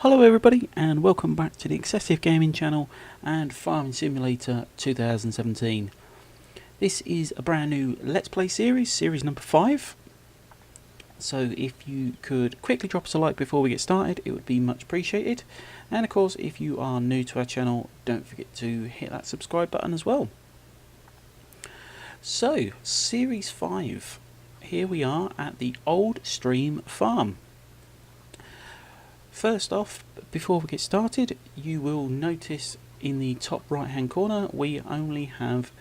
Hello everybody and welcome back to the XsivGaming channel and Farming Simulator 2017. This is a brand new Let's Play series number 5. So if you could quickly drop us a like before we get started, it would be much appreciated. And of course, if you are new to our channel, don't forget to hit that subscribe button as well. So, Series 5. Here we are at the Old Stream Farm. First off, before we get started, you will notice in the top right hand corner we only have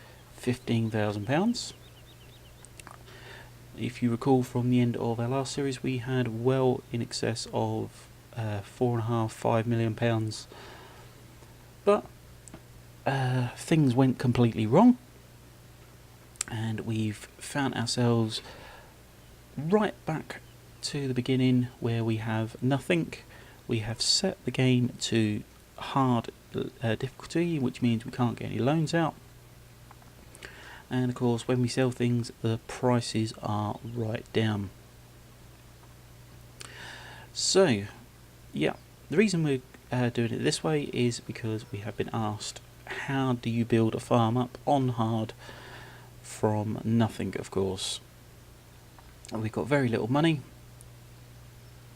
£15,000. If you recall from the end of our last series, we had well in excess of £4.5–5 million, but things went completely wrong and we've found ourselves right back to the beginning where we have nothing. We have set the game to hard difficulty, which means we can't get any loans out. And of course, when we sell things, the prices are right down. So, yeah, the reason we're doing it this way is because we have been asked, how do you build a farm up on hard from nothing, of course. We've got very little money,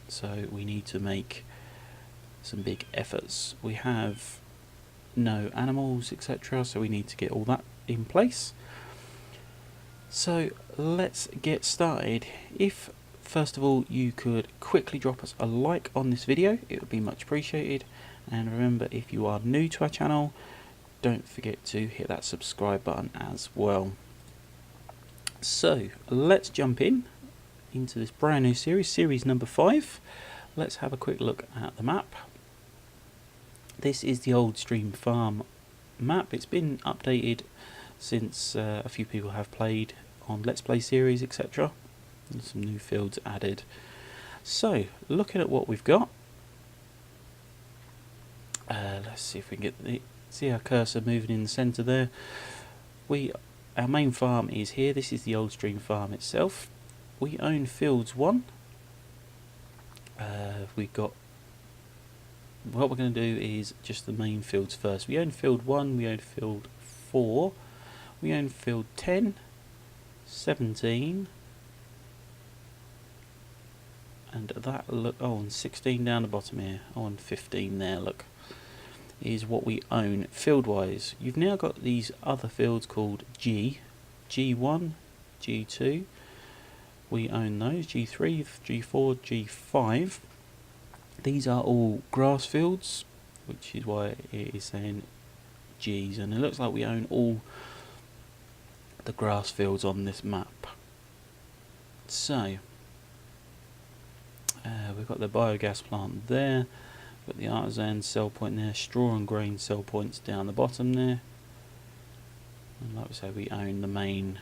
so we need to make some big efforts. We have no animals, etc., so we need to get all that in place. So let's get started. If first of all you could quickly drop us a like on this video, it would be much appreciated. And remember, if you are new to our channel, don't forget to hit that subscribe button as well. So let's jump into this brand new series number 5. Let's have a quick look at the map. This is the Old Stream Farm map. It's been updated since a few people have played on Let's Play series, etc. And some new fields added. So, looking at what we've got, let's see if we can see our cursor moving in the centre there. Our main farm is here. This is the Old Stream Farm itself. We own Fields 1. We've got, what we're going to do is just the main fields first. We own Field 1, we own Field 4, we own Field 10, 17, and that look, oh, and 16 down the bottom here, oh, and 15 there, look, is what we own field wise. You've now got these other fields called G1, G2, we own those, G3, G4, G5. These are all grass fields, which is why it is saying G's, and it looks like we own all the grass fields on this map. So we've got the biogas plant there, we've got the artisan cell point there, straw and grain cell points down the bottom there, and like we say, we own the main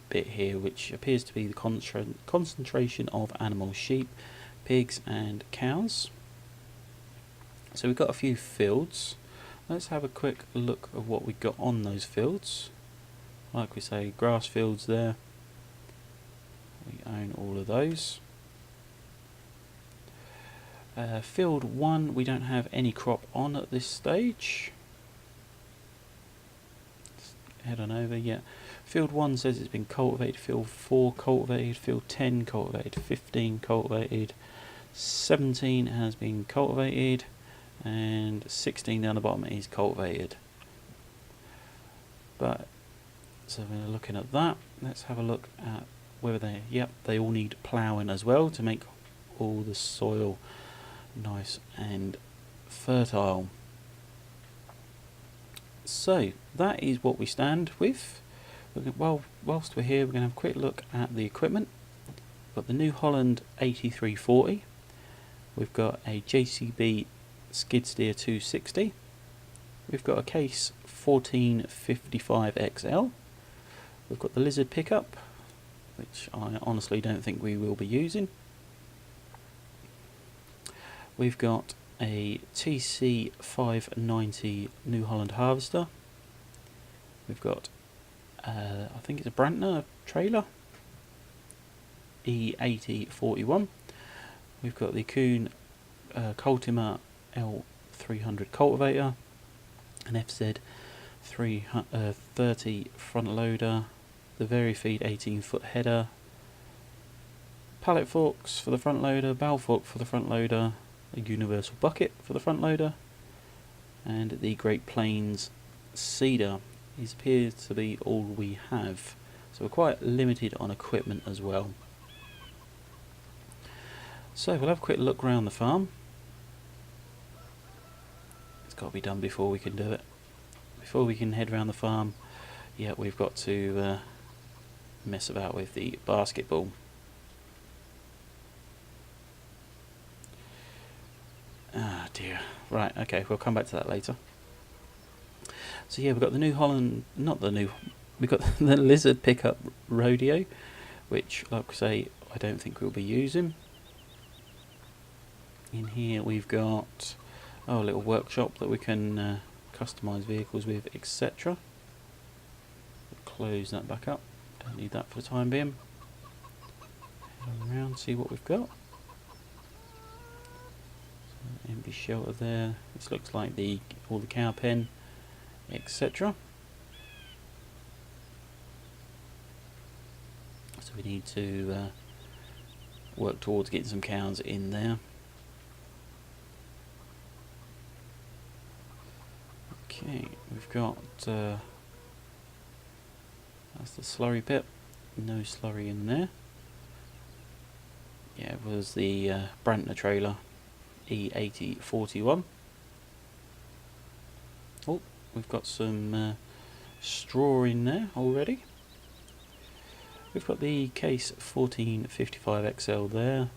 bit here, which appears to be the concentration of animals, sheep, pigs and cows. So we've got a few fields. Let's have a quick look at what we've got on those fields. Like we say, grass fields there, we own all of those. Field 1 we don't have any crop on at this stage. Let's head on over. Yeah, Field 1 says it's been cultivated, Field 4 cultivated, Field 10 cultivated, 15 cultivated, 17 has been cultivated, and 16 down the bottom is cultivated. But so we're looking at that. Let's have a look at whether they all need ploughing as well to make all the soil nice and fertile. So that is what we stand with. Well, whilst we're here, we're going to have a quick look at the equipment. We've got the New Holland 8340. We've got a JCB skid steer 260. We've got a Case 1455 XL. We've got the Lizard pickup, which I honestly don't think we will be using. We've got a TC 590 New Holland harvester. We've got I think it's a Brantner trailer, E8041. We've got the Kuhn Cultimer L300 cultivator, an FZ30 front loader, the Verifeed 18-foot header, pallet forks for the front loader, bow fork for the front loader, a universal bucket for the front loader, and the Great Plains seeder. These appears to be all we have, so we're quite limited on equipment as well. So we'll have a quick look around the farm. It's got to be done before we can do it. Before we can head around the farm, yeah, we've got to mess about with the basketball. Ah dear. Right, okay, we'll come back to that later. So yeah, we've got the New Holland, we've got the Lizard pickup rodeo, which, like I say, I don't think we'll be using. In here we've got a little workshop that we can customise vehicles with, etc. Close that back up, don't need that for the time being. Head around, see what we've got. Empty shelter there. This looks like all the cow pen, etc. So we need to work towards getting some cows in there. Okay, we've got that's the slurry pit. No slurry in there. Yeah, it was the Brantner trailer. E8041. Oh, we've got some straw in there already. We've got the case 1455XL there.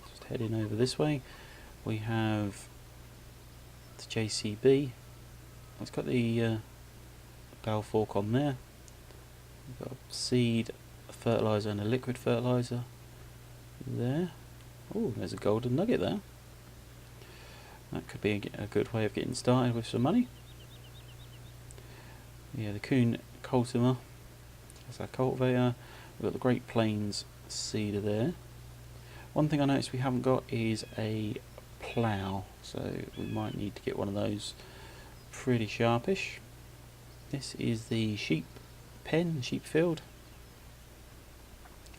Just heading over this way. We have the JCB. It's got the bow fork on there. We've got a seed, a fertiliser and a liquid fertiliser there. Oh, there's a golden nugget there. That could be a good way of getting started with some money. Yeah, the Kuhn Cultivar. That's our cultivator. We've got the Great Plains seeder there. One thing I noticed we haven't got is a plough, so we might need to get one of those pretty sharpish. This is the sheep pen, sheep field.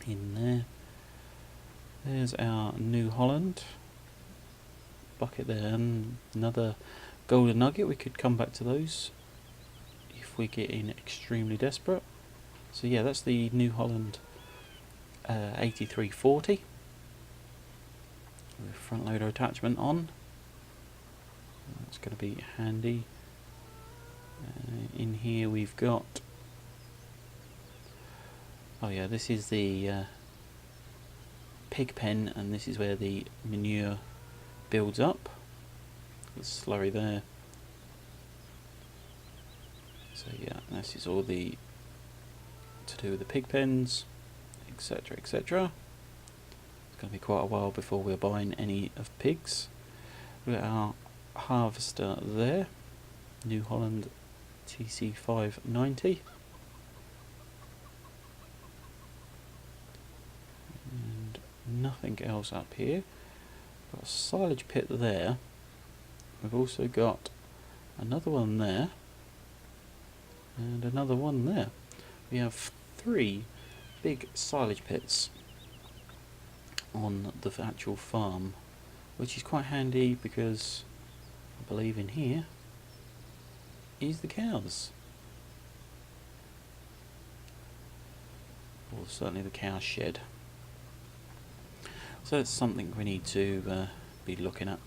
In there. There's our New Holland bucket there, and another golden nugget. We could come back to those if we get in extremely desperate. So yeah, that's the New Holland 8340 with front loader attachment on. That's going to be handy. In here we've got, oh yeah, this is the pig pen, and this is where the manure builds up. The slurry there. So yeah, this is all the to do with the pig pens, etc, etc. It's going to be quite a while before we're buying any of pigs. We've got our harvester there, New Holland TC590. Nothing else up here. Got a silage pit there. We've also got another one there and another one there. We have 3 big silage pits on the actual farm, which is quite handy because I believe in here is the cows, or certainly the cow shed. So it's something we need to be looking at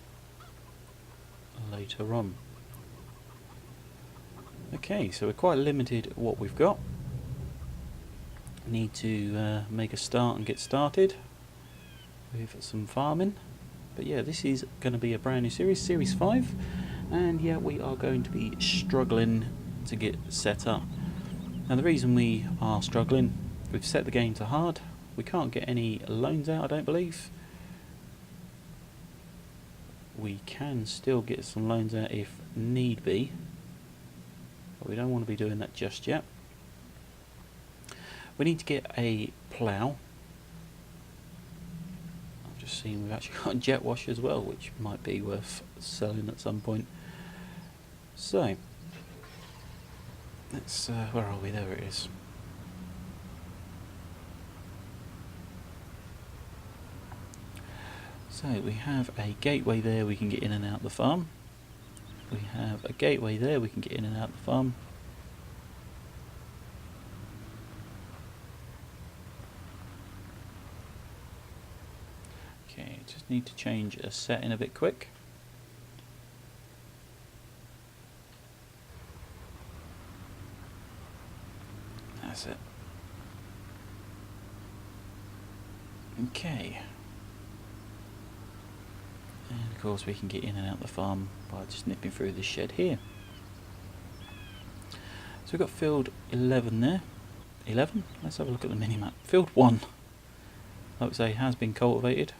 later on. Okay, so we're quite limited what we've got. Need to make a start and get started with some farming. But yeah, this is going to be a brand new series, Series 5, and yeah, we are going to be struggling to get set up. Now the reason we are struggling, we've set the game to hard. We can't get any loans out, I don't believe. We can still get some loans out if need be, but we don't want to be doing that just yet. We need to get a plough. I've Just seeing we've actually got a jet wash as well, which might be worth selling at some point. So let's where are we? There it is. So we have a gateway there, we can get in and out the farm. We have a gateway there, we can get in and out the farm. Okay, just need to change a setting a bit quick. That's it. Okay. And of course we can get in and out the farm by just nipping through this shed here. So we've got field 11 there. 11? Let's have a look at the minimap. Field 1, like I say, has been cultivated.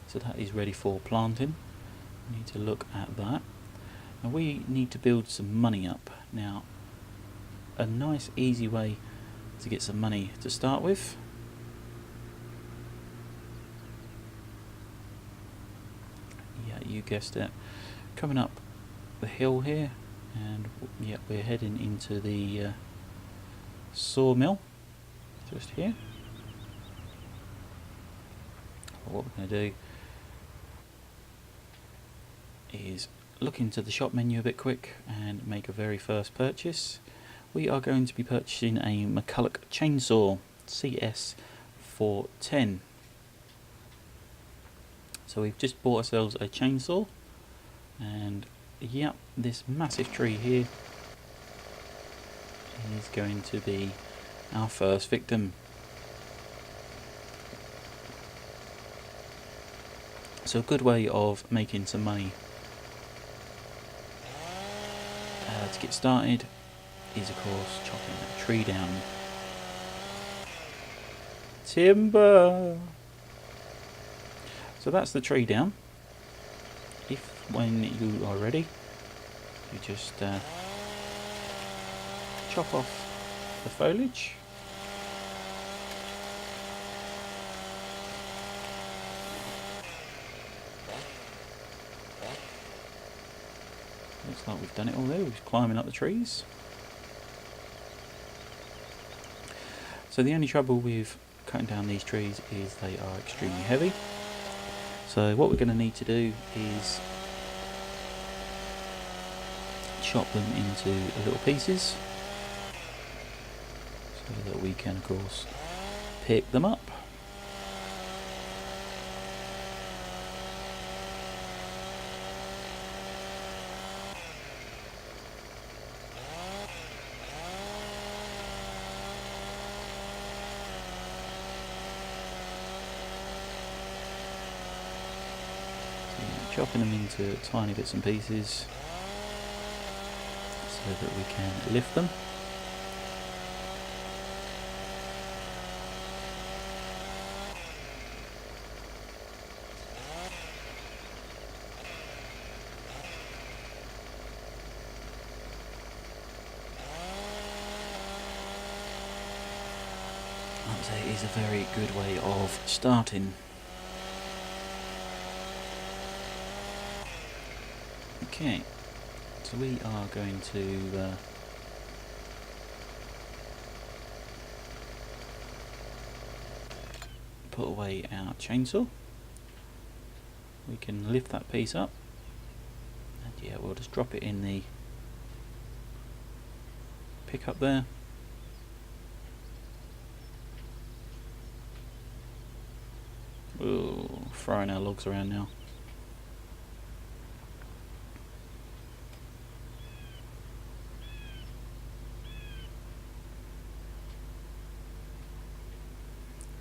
So that is ready for planting. We need to look at that. Now we need to build some money up. Now, a nice easy way to get some money to start with. Yeah, you guessed it. Coming up the hill here, and yeah, we're heading into the sawmill just here. What we're going to do is look into the shop menu a bit quick and make a very first purchase. We are going to be purchasing a McCulloch chainsaw CS410. So we've just bought ourselves a chainsaw, and yep, this massive tree here is going to be our first victim. So a good way of making some money to get started is of course chopping that tree down. Timber! So that's the tree down. When you are ready, you just chop off the foliage. Looks like we've done it all there, we're just climbing up the trees. So the only trouble with cutting down these trees is they are extremely heavy. So what we're going to need to do is chop them into little pieces so that we can of course pick them up. Chopping them into tiny bits and pieces so that we can lift them. I'd say it is a very good way of starting. Okay, so we are going to put away our chainsaw. We can lift that piece up, and yeah, we'll just drop it in the pickup there. Ooh, throwing our logs around now.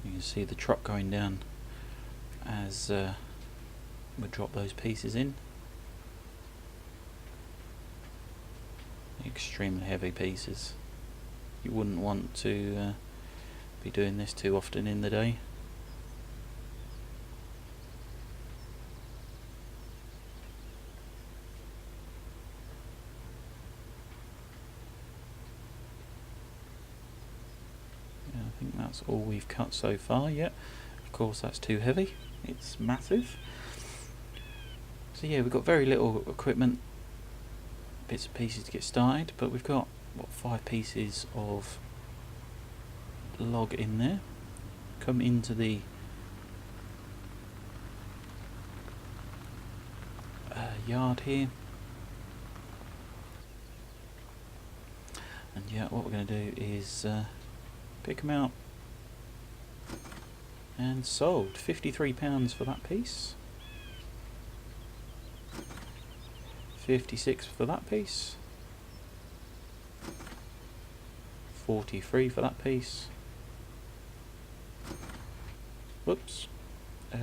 You can see the truck going down as we drop those pieces in. Extremely heavy pieces. You wouldn't want to be doing this too often in the day. I think that's all we've cut so far. Yet course that's too heavy, it's massive. So yeah, we've got very little equipment, bits and pieces to get started, but we've got, what, 5 pieces of log in there. Come into the yard here, and yeah, what we're going to do is pick them out, and sold. £53 for that piece, 56 for that piece, 43 for that piece, whoops,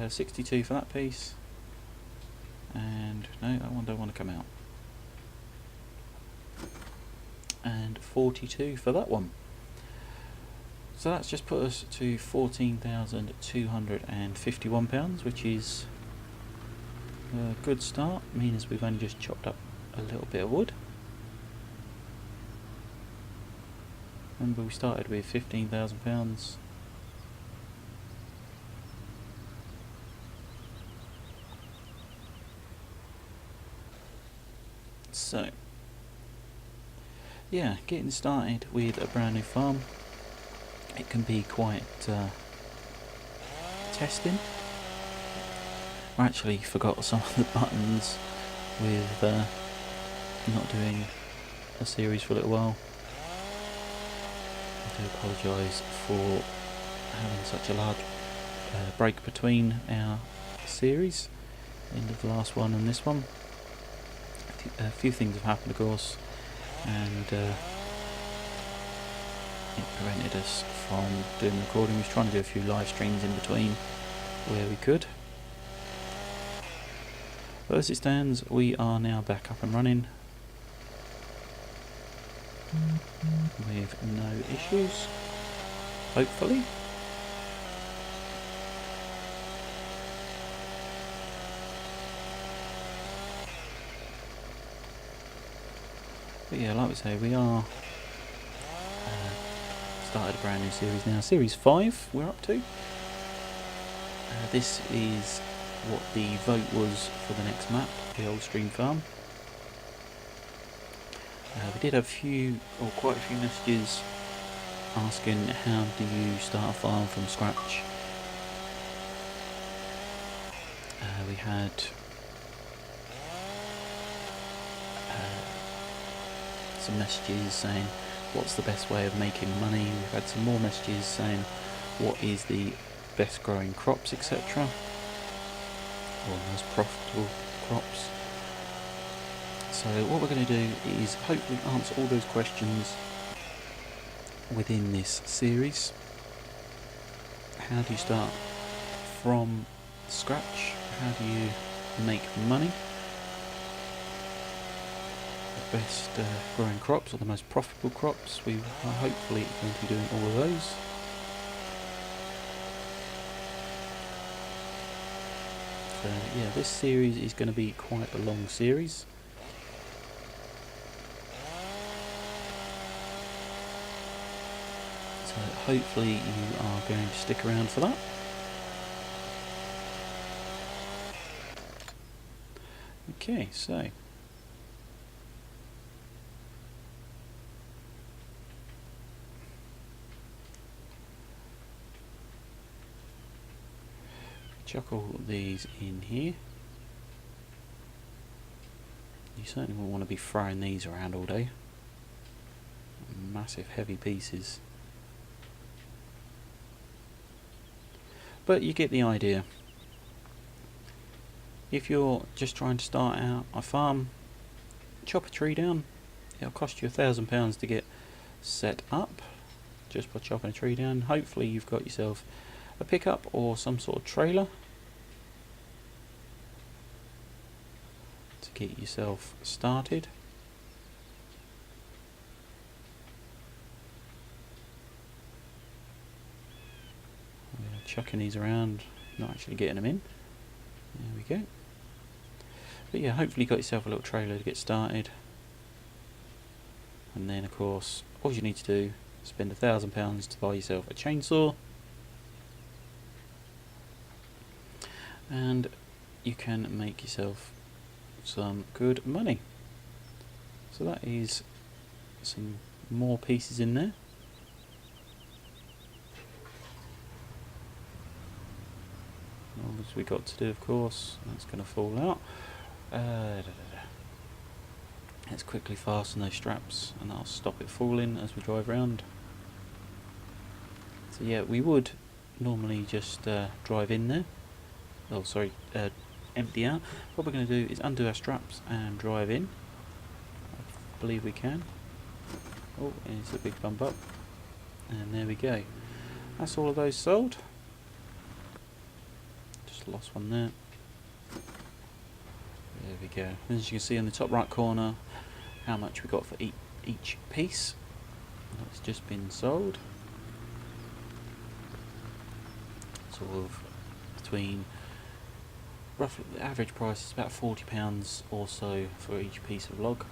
62 for that piece, and no, that one don't want to come out, and 42 for that one. So that's just put us to £14,251, which is a good start. Means we've only just chopped up a little bit of wood. Remember, we started with £15,000. So yeah, getting started with a brand new farm, it can be quite testing. I actually forgot some of the buttons with not doing a series for a little while. I do apologise for having such a large break between our series, end of the last one and this one. A few things have happened, of course, and it prevented us from doing the recording. We was trying to do a few live streams in between where we could. But as it stands, we are now back up and running with no issues, hopefully. But yeah, like we say, we are started a brand new series now. Series 5 we're up to. This is what the vote was for the next map, the old stream farm. We did have quite a few messages asking how do you start a farm from scratch. We had some messages saying what's the best way of making money. We've had some more messages saying what is the best growing crops, etc., or most profitable crops. So what we're going to do is hopefully answer all those questions within this series. How do you start from scratch? How do you make money? The best growing crops, or the most profitable crops. We are hopefully going to be doing all of those. So yeah, this series is going to be quite a long series. So hopefully you are going to stick around for that. Okay, so chuck all these in here. You certainly won't want to be throwing these around all day. Massive heavy pieces. But you get the idea. If you're just trying to start out a farm, chop a tree down. It'll cost you £1,000 to get set up just by chopping a tree down. Hopefully you've got yourself a pickup or some sort of trailer to get yourself started. We're chucking these around, not actually getting them in. There we go. But yeah, hopefully you've got yourself a little trailer to get started. And then of course, all you need to do is spend £1,000 to buy yourself a chainsaw. and you can make yourself some good money. So that is some more pieces in there. All as we got to do, of course, that's going to fall out. Let's quickly fasten those straps and I'll stop it falling as we drive around. So yeah, we would normally just drive in there. Oh sorry, empty out. What we're going to do is undo our straps and drive in. I believe we can. Oh, it's a big bump up. And there we go. That's all of those sold. Just lost one there. There we go. As you can see in the top right corner, how much we got for each piece. That's just been sold. Sort of between, roughly the average price is about £40 or so for each piece of log.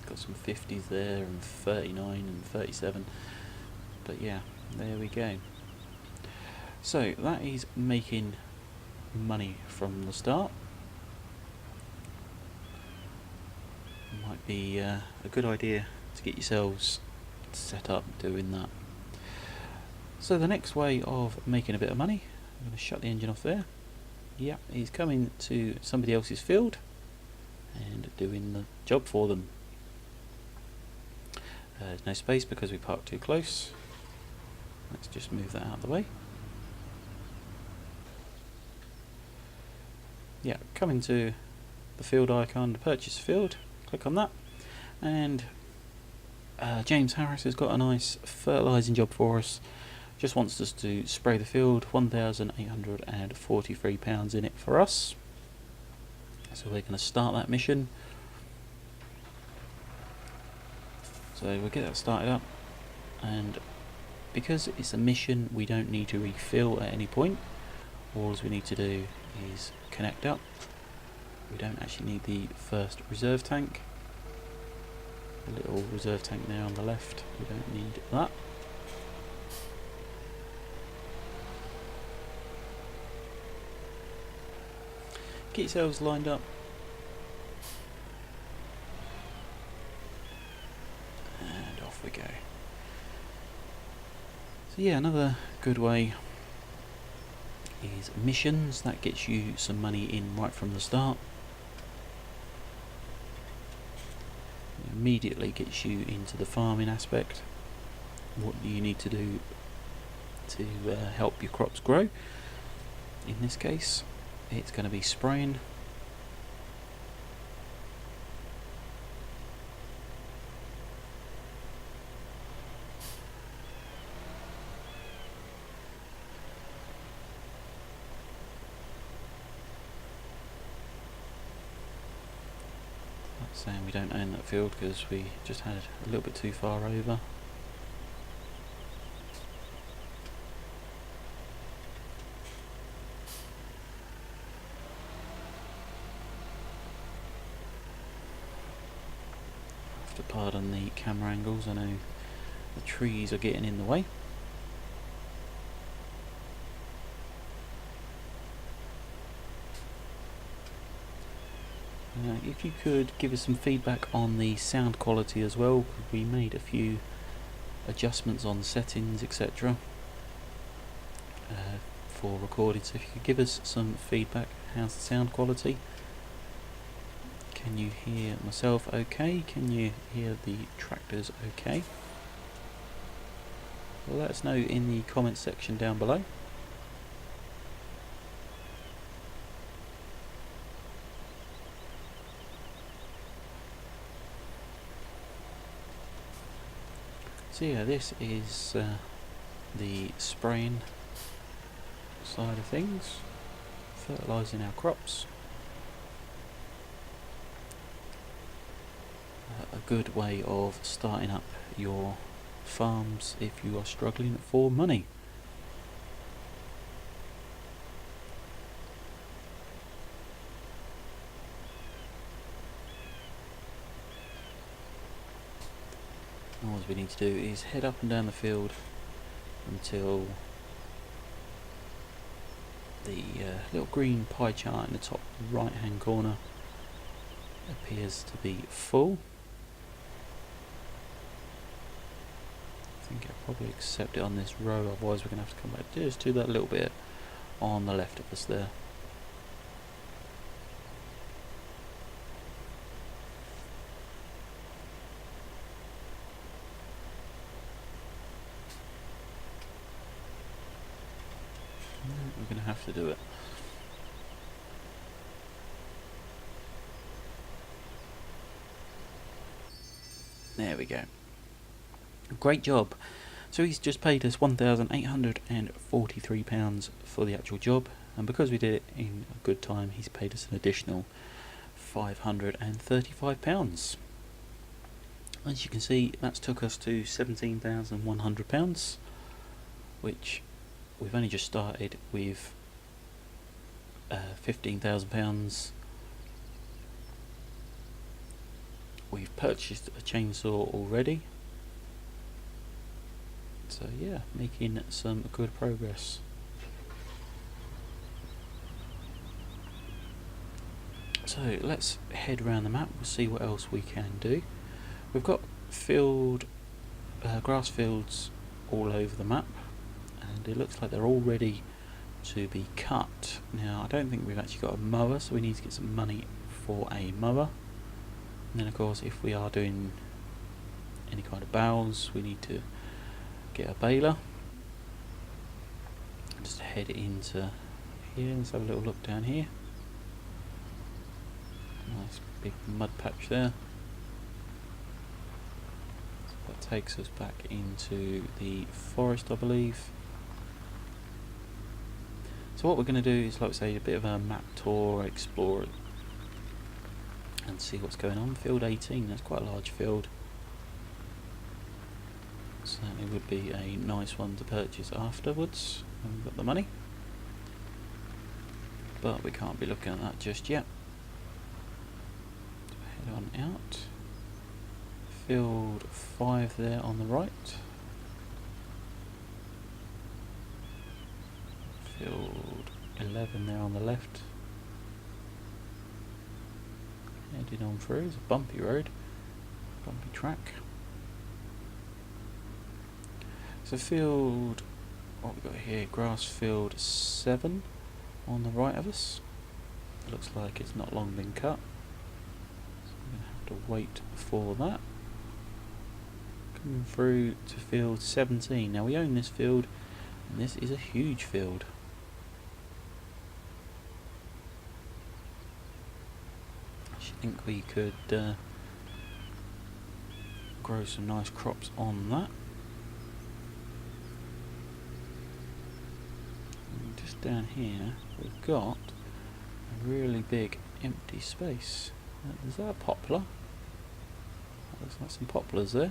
Got some 50s there and 39 and 37. But yeah, there we go. So that is making money from the start. Might be a good idea to get yourselves set up doing that. So the next way of making a bit of money, I'm going to shut the engine off there. Yeah, is coming to somebody else's field and doing the job for them. There's no space because we parked too close. Let's just move that out of the way. Yeah, coming to the field icon, the purchase field, click on that, and James Harris has got a nice fertilising job for us. Just wants us to spray the field, £1,843 in it for us. So we're going to start that mission. So we'll get that started up, and because it's a mission we don't need to refill at any point. All we need to do is connect up. We don't actually need the first reserve tank. The little reserve tank there on the left, we don't need that. Get yourselves lined up. And off we go. So yeah, another good way is missions. That gets you some money in right from the start. It immediately gets you into the farming aspect. What do you need to do to help your crops grow? In this case, it's going to be spraying. That's saying we don't own that field because we just had a little bit too far over. Pardon the camera angles, I know the trees are getting in the way. If you could give us some feedback on the sound quality as well, we made a few adjustments on settings, etc. For recording, so if you could give us some feedback. How's the sound quality? Can you hear myself okay? Can you hear the tractors okay? Well, let us know in the comments section down below. So yeah, this is the spraying side of things, fertilising our crops. A good way of starting up your farms if you are struggling for money. All we need to do is head up and down the field until the little green pie chart in the top right hand corner appears to be full. I think I'll probably accept it on this row, otherwise we're going to have to come back just to that little bit on the left of us there. We're going to have to do it. There we go. Great job. So he's just paid us £1,843 for the actual job, and because we did it in a good time, he's paid us an additional £535. As you can see, that's took us to £17,100, which we've only just started with £15,000. We've purchased a chainsaw already, so yeah, making some good progress. So let's head around the map, we'll see what else we can do. We've got grass fields all over the map, and it looks like they're all ready to be cut. Now I don't think we've actually got a mower, so we need to get some money for a mower. And then of course, if we are doing any kind of bales, we need to get a baler. Just head into here, let's have a little look down here. Nice big mud patch there. So that takes us back into the forest, I believe. So what we're going to do is, like I say, a bit of a map tour, explore it, and see what's going on. Field 18, that's quite a large field. Certainly would be a nice one to purchase afterwards when we've got the money. But we can't be looking at that just yet. So head on out. Field 5 there on the right. Field 11 there on the left. Heading on through, it's a bumpy road, bumpy track. So field, what we got here, grass field 7 on the right of us. It looks like it's not long been cut, so we're going to have to wait for that. Coming through to field 17. Now we own this field, and this is a huge field. I think we could grow some nice crops on that. And just down here we've got a really big empty space. Is that a poplar? That looks like some poplars there.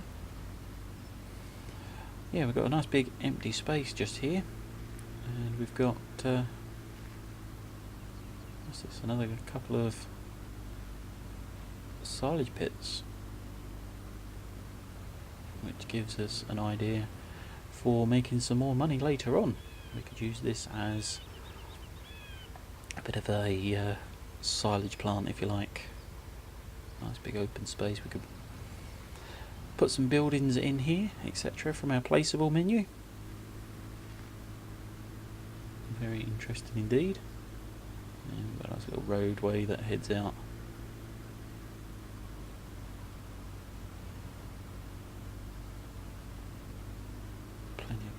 Yeah, we've got a nice big empty space just here, and we've got what's this? Another couple of silage pits, which gives us an idea for making some more money later on. We could use this as a bit of a silage plant, if you like. Nice big open space. We could put some buildings in here, etc., from our placeable menu. Very interesting indeed. And we've got a nice little roadway that heads out.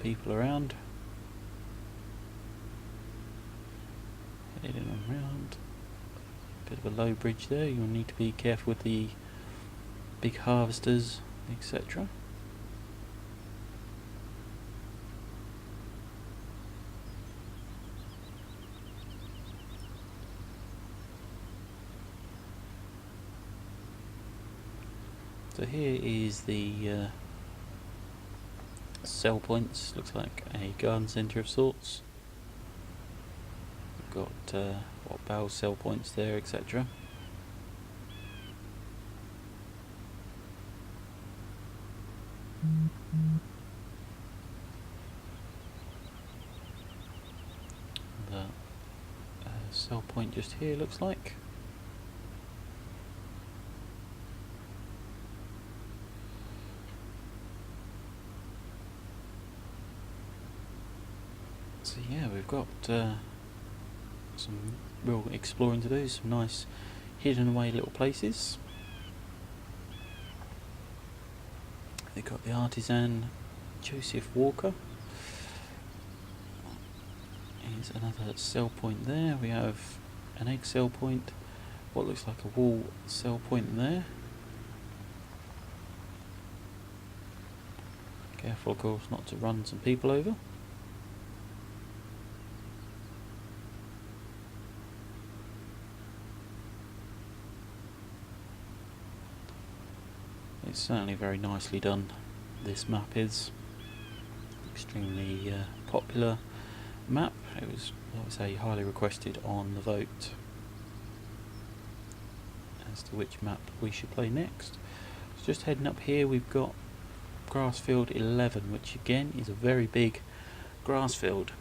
People around, heading around. Bit of a low bridge there, you'll need to be careful with the big harvesters, etc. So here is the sell points. Looks like a garden centre of sorts. We've got what bale sell points there, etc. But sell point just here, looks like. So yeah, we've got some real exploring to do, some nice hidden away little places. They've got the artisan Joseph Walker. Here's another sell point there. We have an egg sell point, what looks like a wool sell point there. Careful, of course, not to run some people over. It's certainly very nicely done. This map is extremely popular map. It was, I would say, highly requested on the vote as to which map we should play next. So just heading up here, we've got Grassfield 11, which again is a very big grass field,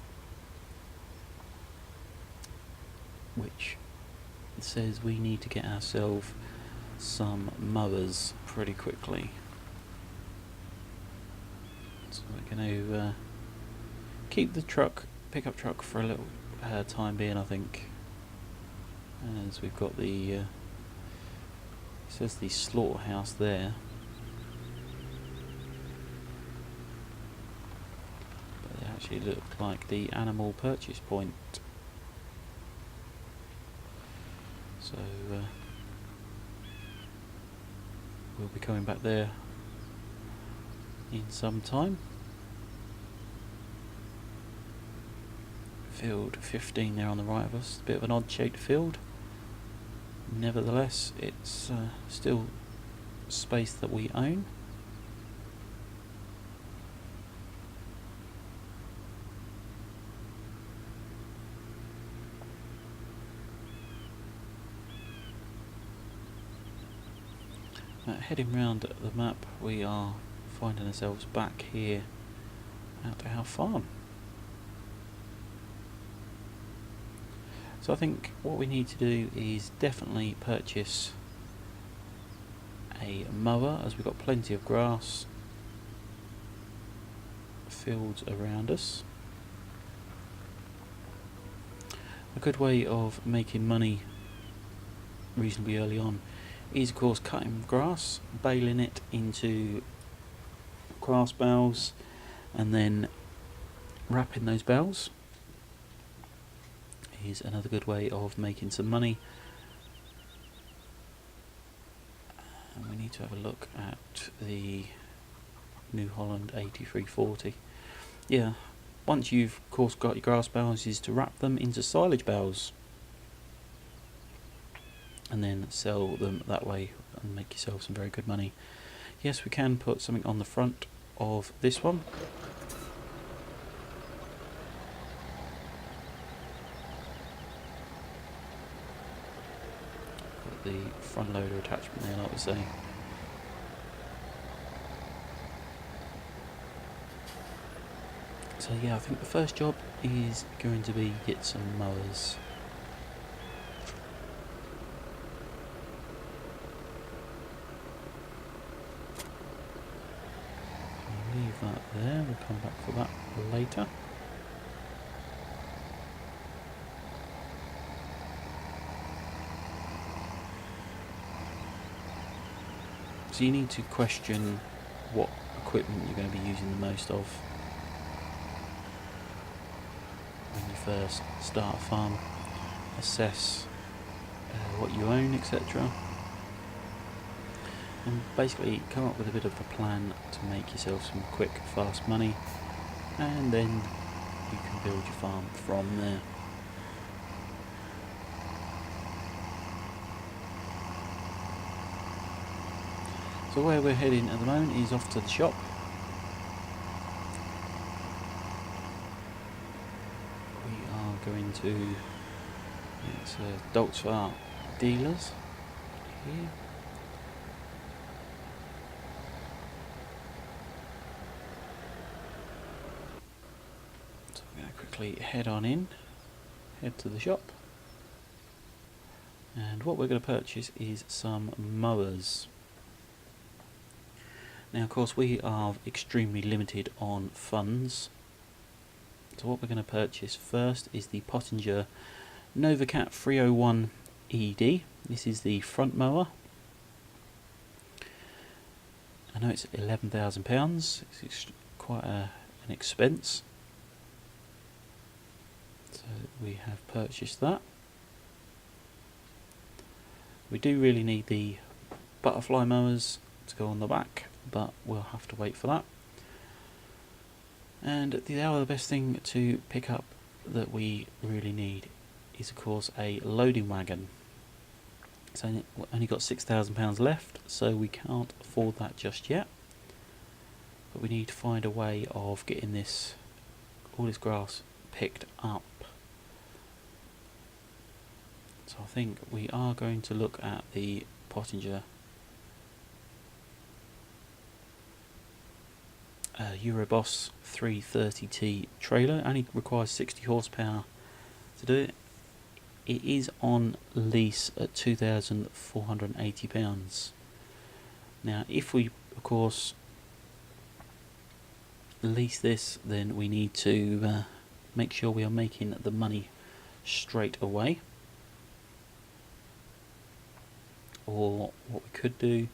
which says we need to get ourselves some mowers pretty quickly. So we're going to keep the pickup truck for a little time being, I think, as we've got the it says the slaughterhouse there, but they actually look like the animal purchase point. So we'll be coming back there in some time. Field 15 there on the right of us, a bit of an odd shaped field. Nevertheless, it's still space that we own. Heading round the map, we are finding ourselves back here at our farm. So I think what we need to do is definitely purchase a mower, as we've got plenty of grass fields around us. A good way of making money reasonably early on is of course cutting grass, baling it into grass bales and then wrapping those bales is another good way of making some money. And we need to have a look at the New Holland 8340. Yeah, once you've of course got your grass bales, is to wrap them into silage bales and then sell them that way and make yourself some very good money. Yes, we can put something on the front of this one. Got the front loader attachment there, like we say. So yeah, I think the first job is going to be get some mowers. Leave that there, we'll come back for that later. So you need to question what equipment you're going to be using the most of when you first start a farm. Assess what you own, etc. And basically come up with a bit of a plan to make yourself some quick, fast money, and then you can build your farm from there. So where we're heading at the moment is off to the shop. We are going to, it's Dolzvar dealers here. So we're going to quickly head on in, head to the shop. And what we're going to purchase is some mowers. Now of course we are extremely limited on funds, so what we're going to purchase first is the Pottinger NovaCat 301 ED. This is the front mower. I know it's £11,000, it's quite an expense, so we have purchased that. We do really need the butterfly mowers to go on the back, but we'll have to wait for that. And the other best thing to pick up that we really need is of course a loading wagon. It's only got £6,000 left, so we can't afford that just yet. But we need to find a way of getting all this grass picked up. So I think we are going to look at the Pottinger Euroboss 330T trailer. It only requires 60 horsepower to do it. It is on lease at £2,480. Now if we of course lease this, then we need to make sure we are making the money straight away. Or what we could do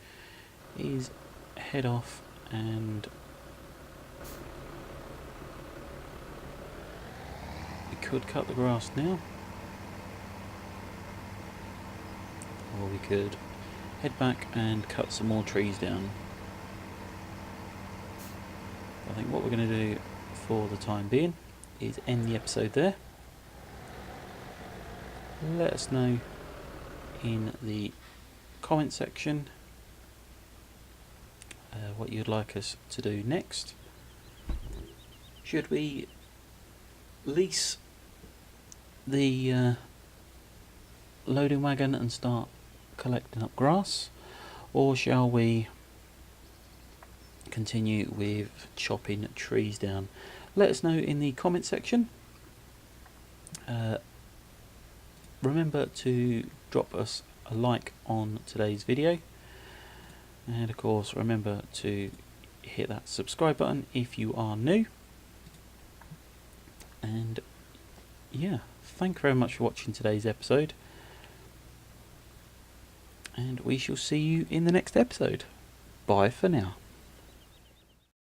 is head off and we could cut the grass now, or we could head back and cut some more trees down. I think what we're going to do for the time being is end the episode there. Let us know in the comment section what you'd like us to do next. Should we lease the loading wagon and start collecting up grass, or shall we continue with chopping trees down? Let us know in the comment section. Remember to drop us a like on today's video, and of course remember to hit that subscribe button if you are new. And yeah, thank you very much for watching today's episode, and we shall see you in the next episode. Bye for now.